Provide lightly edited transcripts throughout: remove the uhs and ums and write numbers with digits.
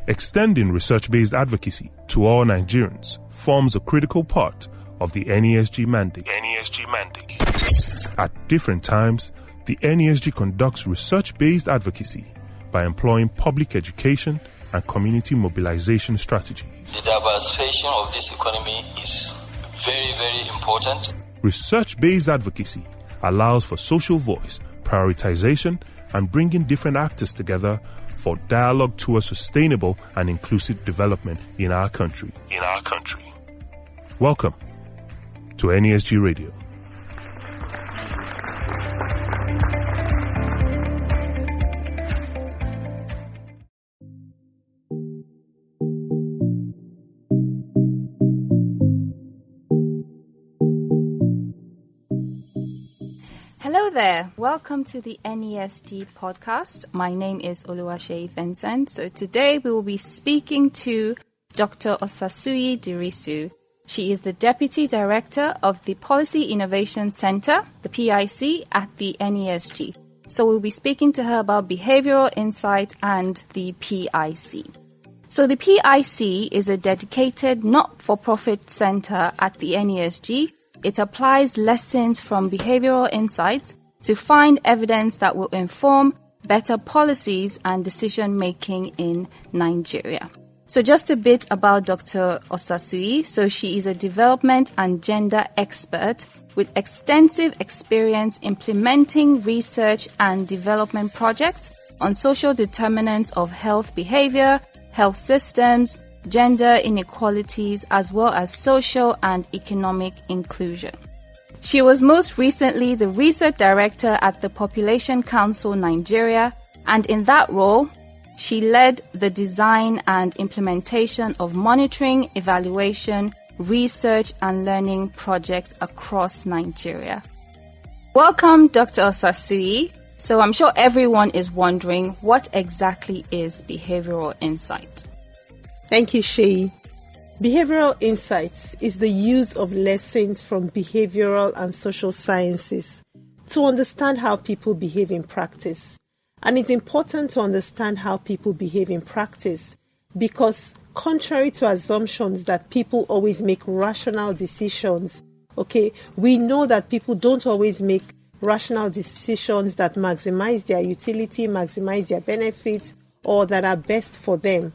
Extending research-based advocacy to all Nigerians forms a critical part of the NESG mandate. At different times, the NESG conducts research-based advocacy by employing public education and community mobilization strategies. The diversification of this economy is very, very important. Research-based advocacy allows for social voice, prioritization, and bringing different actors together for dialogue towards sustainable and inclusive development in our country. Welcome to NESG Radio. Hello there. Welcome to the NESG podcast. My name is Oluwaseyi Vincent. So today we will be speaking to Dr. Osasuyi Dirisu. She is the Deputy Director of the Policy Innovation Center, the PIC, at the NESG. So we'll be speaking to her about behavioral insight and the PIC. So the PIC is a dedicated not-for-profit center at the NESG. It applies lessons from behavioral insights to find evidence that will inform better policies and decision-making in Nigeria. So just a bit about Dr. Osasuyi. So she is a development and gender expert with extensive experience implementing research and development projects on social determinants of health behavior, health systems, gender inequalities, as well as social and economic inclusion. She was most recently the research director at the Population Council Nigeria, and in that role, she led the design and implementation of monitoring, evaluation, research, and learning projects across Nigeria. Welcome, Dr. Osasuyi. So I'm sure everyone is wondering, what exactly is behavioral insight? Thank you, Sheyi. Behavioral insights is the use of lessons from behavioral and social sciences to understand how people behave in practice. And it's important to understand how people behave in practice because contrary to assumptions that people always make rational decisions, we know that people don't always make rational decisions that maximize their utility, maximize their benefits, or that are best for them.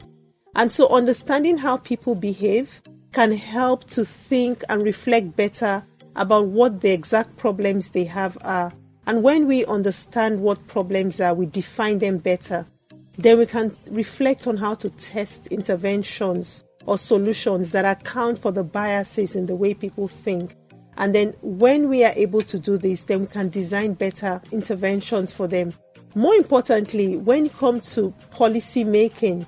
And so understanding how people behave can help to think and reflect better about what the exact problems they have are. And when we understand what problems are, we define them better. Then we can reflect on how to test interventions or solutions that account for the biases in the way people think. And then when we are able to do this, then we can design better interventions for them. More importantly, when it comes to policy making,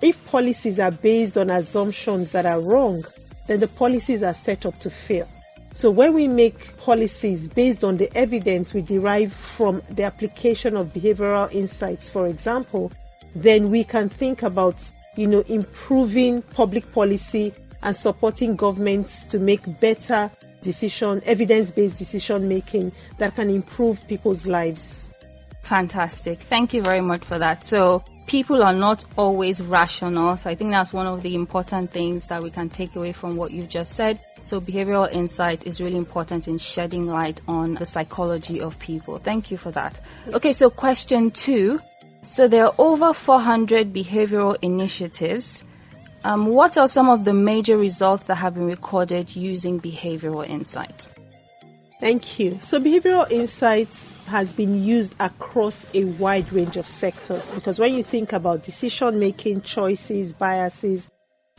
if policies are based on assumptions that are wrong, then the policies are set up to fail. So when we make policies based on the evidence we derive from the application of behavioral insights, for example, then we can think about, improving public policy and supporting governments to make better evidence-based decision making that can improve people's lives. Fantastic. Thank you very much for that. So people are not always rational. So I think that's one of the important things that we can take away from what you've just said. So behavioral insight is really important in shedding light on the psychology of people. Thank you for that. Okay, so question 2. So there are over 400 behavioral initiatives. What are some of the major results that have been recorded using behavioral insight? Thank you. So behavioral insights has been used across a wide range of sectors because when you think about decision-making, choices, biases,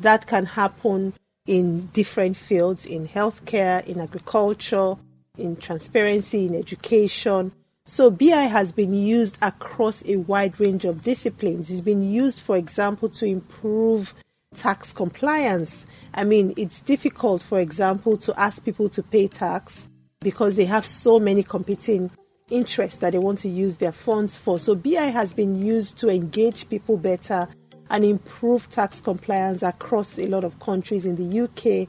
that can happen in different fields, in healthcare, in agriculture, in transparency, in education. So BI has been used across a wide range of disciplines. It's been used, for example, to improve tax compliance. It's difficult, for example, to ask people to pay tax because they have so many competing interests that they want to use their funds for. So BI has been used to engage people better and improve tax compliance across a lot of countries in the UK,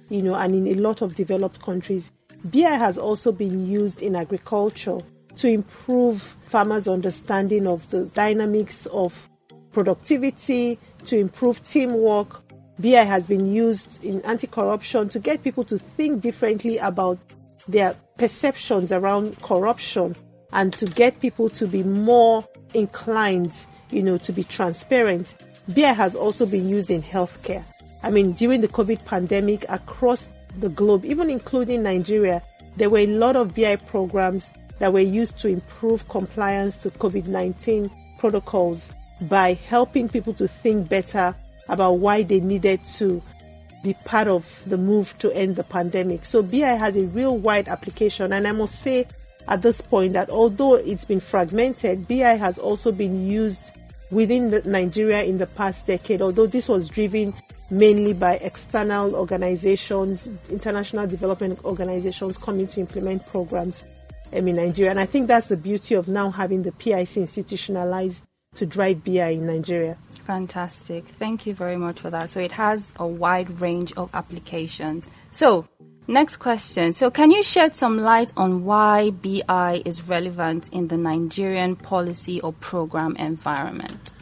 and in a lot of developed countries. BI has also been used in agriculture to improve farmers' understanding of the dynamics of productivity, to improve teamwork. BI has been used in anti-corruption to get people to think differently about their perceptions around corruption and to get people to be more inclined, to be transparent. BI has also been used in healthcare. I mean, during the COVID pandemic across the globe, even including Nigeria, there were a lot of BI programs that were used to improve compliance to COVID-19 protocols by helping people to think better about why they needed to be part of the move to end the pandemic. So BI has a real wide application, and I must say at this point that although it's been fragmented, BI has also been used within Nigeria in the past decade, although this was driven mainly by external organizations, international development organizations coming to implement programs in Nigeria. And I think that's the beauty of now having the PIC institutionalized to drive BI in Nigeria. Fantastic. Thank you very much for that. So it has a wide range of applications. So next question. So can you shed some light on why BI is relevant in the Nigerian policy or program environment?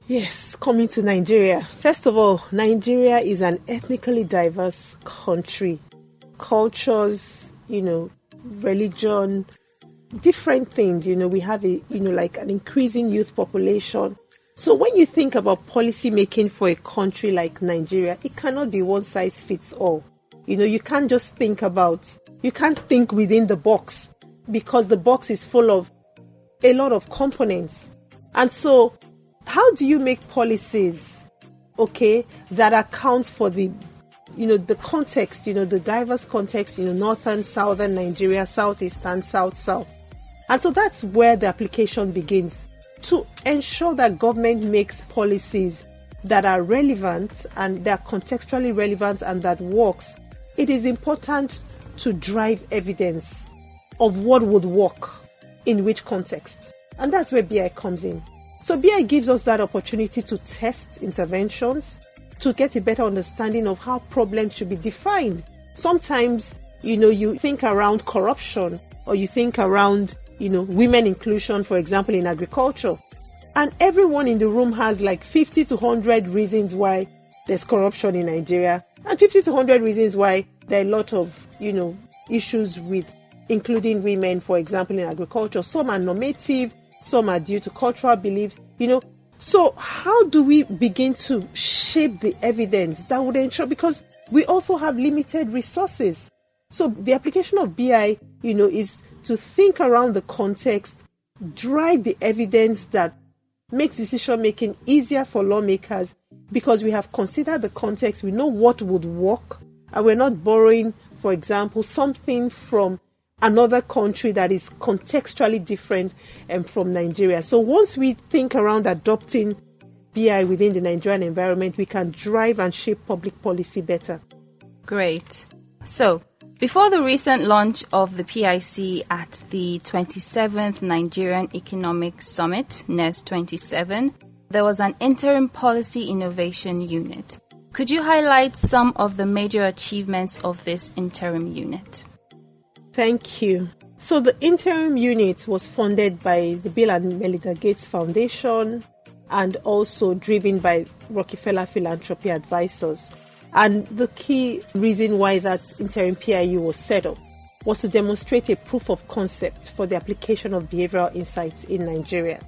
Yes, coming to Nigeria. First of all, Nigeria is an ethnically diverse country. Cultures, religion, different things. We have like an increasing youth population. So when you think about policy making for a country like Nigeria, it cannot be one size fits all. You can't just think within the box because the box is full of a lot of components. And so how do you make policies, that account for the context, the diverse context, northern, southern Nigeria, southeastern, south. And so that's where the application begins, to ensure that government makes policies that are relevant and that are contextually relevant and that works. It is important to drive evidence of what would work in which context. And that's where BI comes in. So BI gives us that opportunity to test interventions, to get a better understanding of how problems should be defined. Sometimes, you think around corruption or you think around, women inclusion, for example, in agriculture. And everyone in the room has like 50 to 100 reasons why there's corruption in Nigeria and 50 to 100 reasons why there are a lot of, issues with including women, for example, in agriculture. Some are normative, some are due to cultural beliefs, So how do we begin to shape the evidence that would ensure, because we also have limited resources. So the application of BI, is to think around the context, drive the evidence that makes decision making easier for lawmakers because we have considered the context, we know what would work, and we're not borrowing, for example, something from another country that is contextually different from Nigeria. So once we think around adopting BI within the Nigerian environment, we can drive and shape public policy better. Great. So before the recent launch of the PIC at the 27th Nigerian Economic Summit, NES 27, there was an Interim Policy Innovation Unit. Could you highlight some of the major achievements of this interim unit? Thank you. So the interim unit was funded by the Bill and Melinda Gates Foundation and also driven by Rockefeller Philanthropy Advisors. And the key reason why that interim PIU was set up was to demonstrate a proof of concept for the application of behavioral insights in Nigeria.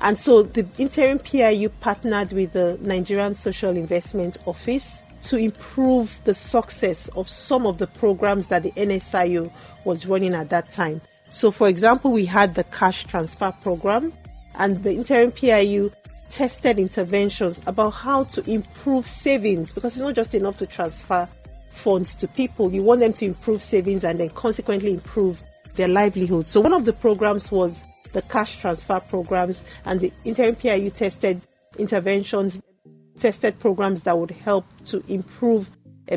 And so the interim PIU partnered with the Nigerian Social Investment Office to improve the success of some of the programs that the NSIO was running at that time. So, for example, we had the cash transfer program, and the interim PIU tested interventions about how to improve savings, because it's not just enough to transfer funds to people. You want them to improve savings and then consequently improve their livelihood. So one of the programs was the cash transfer programs, and the interim PIU tested interventions, tested programs that would help to improve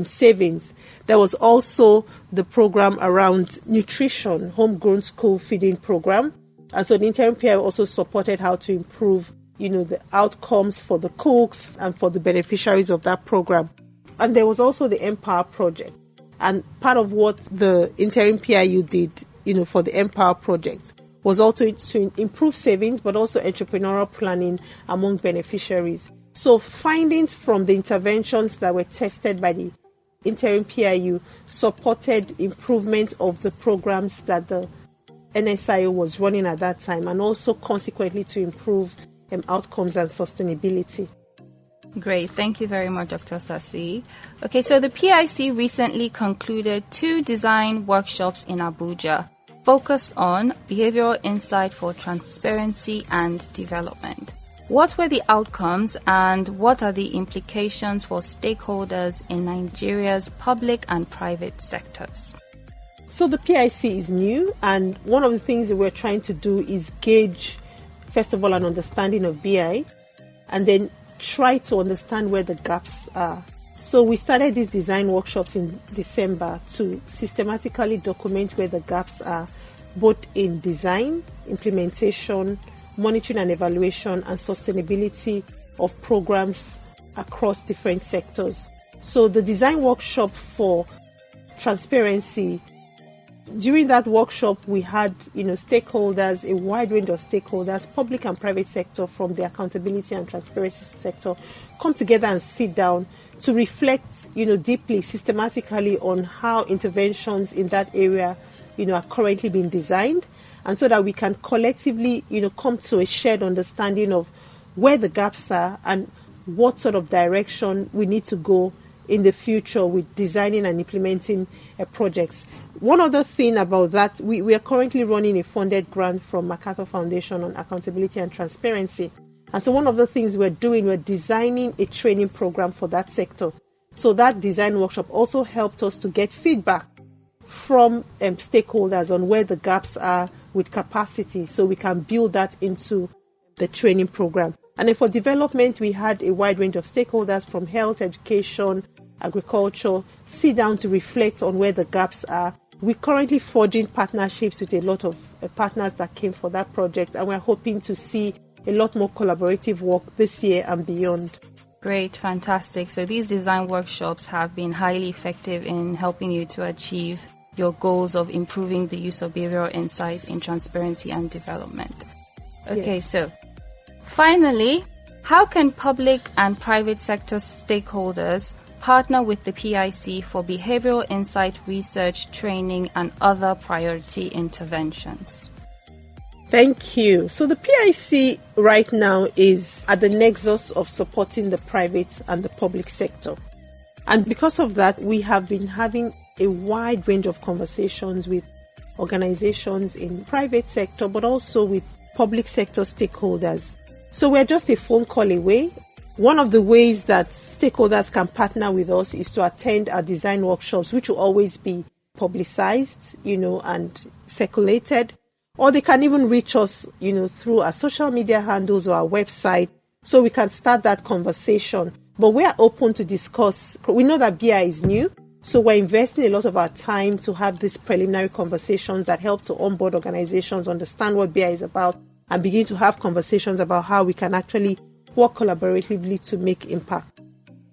savings. There was also the program around nutrition, homegrown school feeding program. And so the interim PIU also supported how to improve, the outcomes for the cooks and for the beneficiaries of that program. And there was also the Empower project. And part of what the interim PIU did, for the Empower project was also to improve savings, but also entrepreneurial planning among beneficiaries. So findings from the interventions that were tested by the Interim PIU supported improvement of the programs that the NSIO was running at that time, and also consequently to improve outcomes and sustainability. Great. Thank you very much, Dr. Osasui. Okay, so the PIC recently concluded 2 design workshops in Abuja focused on behavioral insight for transparency and development. What were the outcomes and what are the implications for stakeholders in Nigeria's public and private sectors? So the PIC is new, and one of the things that we're trying to do is gauge, first of all, an understanding of BI, and then try to understand where the gaps are. So we started these design workshops in December to systematically document where the gaps are, both in design, implementation, monitoring and evaluation, and sustainability of programs across different sectors. So the design workshop for transparency, during that workshop we had stakeholders, a wide range of stakeholders, public and private sector, from the accountability and transparency sector, come together and sit down to reflect deeply, systematically on how interventions in that area are currently being designed, and so that we can collectively come to a shared understanding of where the gaps are and what sort of direction we need to go in the future with designing and implementing projects. One other thing about that, we are currently running a funded grant from MacArthur Foundation on accountability and transparency. And so one of the things we're designing a training program for that sector. So that design workshop also helped us to get feedback from stakeholders on where the gaps are with capacity, so we can build that into the training program. And then for development, we had a wide range of stakeholders from health, education, agriculture, sit down to reflect on where the gaps are. We're currently forging partnerships with a lot of partners that came for that project, and we're hoping to see a lot more collaborative work this year and beyond. Great, fantastic. So these design workshops have been highly effective in helping you to achieve your goals of improving the use of behavioral insight in transparency and development. Okay, yes. So finally, how can public and private sector stakeholders partner with the PIC for behavioral insight research, training, and other priority interventions? Thank you. So the PIC right now is at the nexus of supporting the private and the public sector. And because of that, we have been having a wide range of conversations with organizations in private sector, but also with public sector stakeholders. So we're just a phone call away. One of the ways that stakeholders can partner with us is to attend our design workshops, which will always be publicized, and circulated. Or they can even reach us, through our social media handles or our website, so we can start that conversation. But we are open to discuss. We know that BI is new, so we're investing a lot of our time to have these preliminary conversations that help to onboard organizations, understand what BI is about, and begin to have conversations about how we can actually work collaboratively to make impact.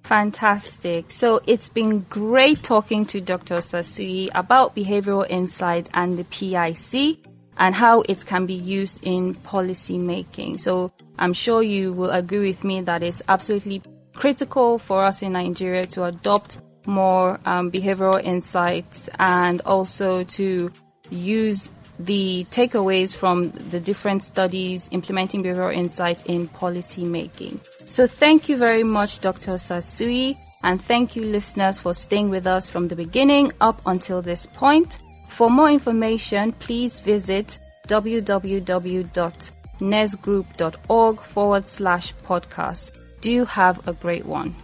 Fantastic. So it's been great talking to Dr. Osasui about behavioral insight and the PIC and how it can be used in policy making. So I'm sure you will agree with me that it's absolutely critical for us in Nigeria to adopt more behavioral insights and also to use the takeaways from the different studies implementing behavioral insight in policy making. So thank you very much, Dr. Osasui, and thank you, listeners, for staying with us from the beginning up until this point. For more information, please visit www.nesgroup.org/podcast. Do have a great one.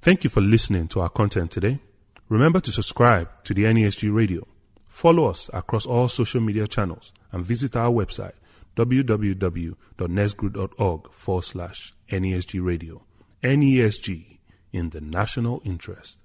Thank you for listening to our content today. Remember to subscribe to the NESG Radio. Follow us across all social media channels and visit our website www.nesgroup.org/NESG Radio. NESG, in the national interest.